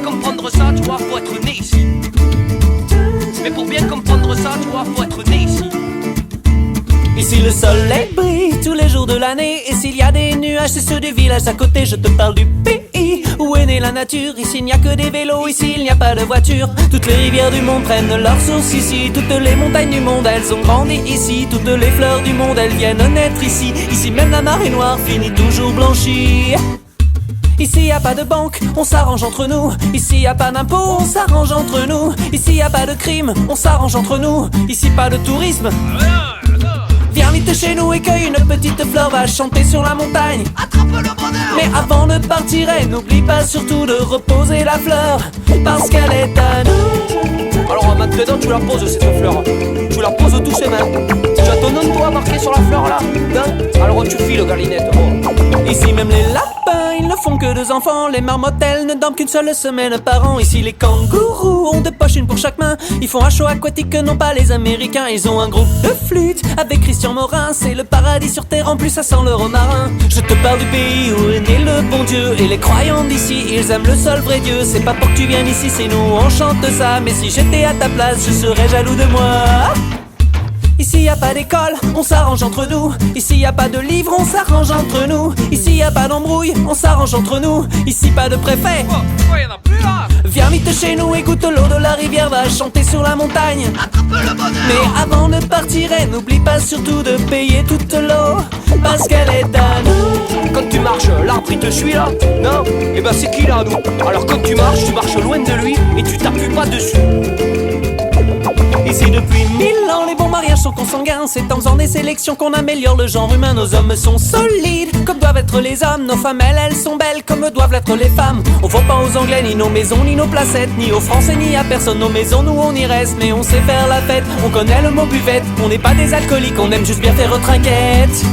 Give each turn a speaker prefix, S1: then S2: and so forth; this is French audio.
S1: comprendre ça, tu vois, faut être né ici. Mais pour bien comprendre ça, tu vois, faut être né ici.
S2: Ici le soleil brille tous les jours de l'année. Et s'il y a des nuages, c'est ceux du village à côté. Je te parle du pays où est née la nature. Ici il n'y a que des vélos, ici il n'y a pas de voiture. Toutes les rivières du monde prennent leur source ici. Toutes les montagnes du monde, elles ont grandi ici. Toutes les fleurs du monde, elles viennent naître ici. Ici même la marée noire finit toujours blanchie. Ici y a pas de banque, on s'arrange entre nous. Ici y a pas d'impôts, on s'arrange entre nous. Ici y a pas de crime, on s'arrange entre nous. Ici pas de tourisme. Viens vite chez nous et cueille une petite fleur, va chanter sur la montagne,
S1: Attrape le bonheur.
S2: mais avant de partir, n'oublie pas surtout de reposer la fleur, parce qu'elle est à nous.
S1: Alors maintenant tu la poses cette fleur. Tu la poses doucement. Tu as ton nom toi marqué sur la fleur là, hein? Alors tu files galinette. Oh.
S2: Ici même les lapins, ils ne font que 2 enfants. Les marmottes, elles ne dorment qu'une seule semaine par an. Ici les kangourous ont 2 poches, une pour chaque main. Ils font un show aquatique que n'ont pas les Américains. Ils ont un groupe de flûte avec Christian Morin. C'est le paradis sur terre, en plus ça sent le romarin. Je te parle du pays où est né le bon Dieu. Et les croyants d'ici, ils aiment le seul vrai Dieu. C'est pas pour que tu viennes ici, c'est nous, on chante ça. Mais si j'étais à ta place, je serais jaloux de moi. Ici y a pas d'école, on s'arrange entre nous. Ici y a pas de livres, on s'arrange entre nous. Ici y a pas d'embrouille, on s'arrange entre nous. Ici pas de préfet.
S1: Oh, pourquoi y'en a plus là?
S2: Viens vite chez nous et goûte l'eau de la rivière, va chanter sur la montagne.
S1: Attrape le bonheur.
S2: Mais avant de partir, n'oublie pas surtout de payer toute l'eau, parce qu'elle est à nous.
S1: Quand tu marches, l'arbre il te suit là? Non? Eh ben c'est qui là nous? Alors quand tu marches loin de lui et tu t'appuies pas dessus.
S2: Ici depuis 1000 ans, les bons mariages sont consanguins. C'est en faisant des sélections qu'on améliore le genre humain. Nos hommes sont solides, comme doivent être les hommes. Nos femmes, elles sont belles, comme doivent l'être les femmes. On vend pas aux Anglais, ni nos maisons, ni nos placettes, ni aux Français, ni à personne. Nos maisons, nous on y reste, mais on sait faire la fête. On connaît le mot buvette, on n'est pas des alcooliques, on aime juste bien faire trinquette.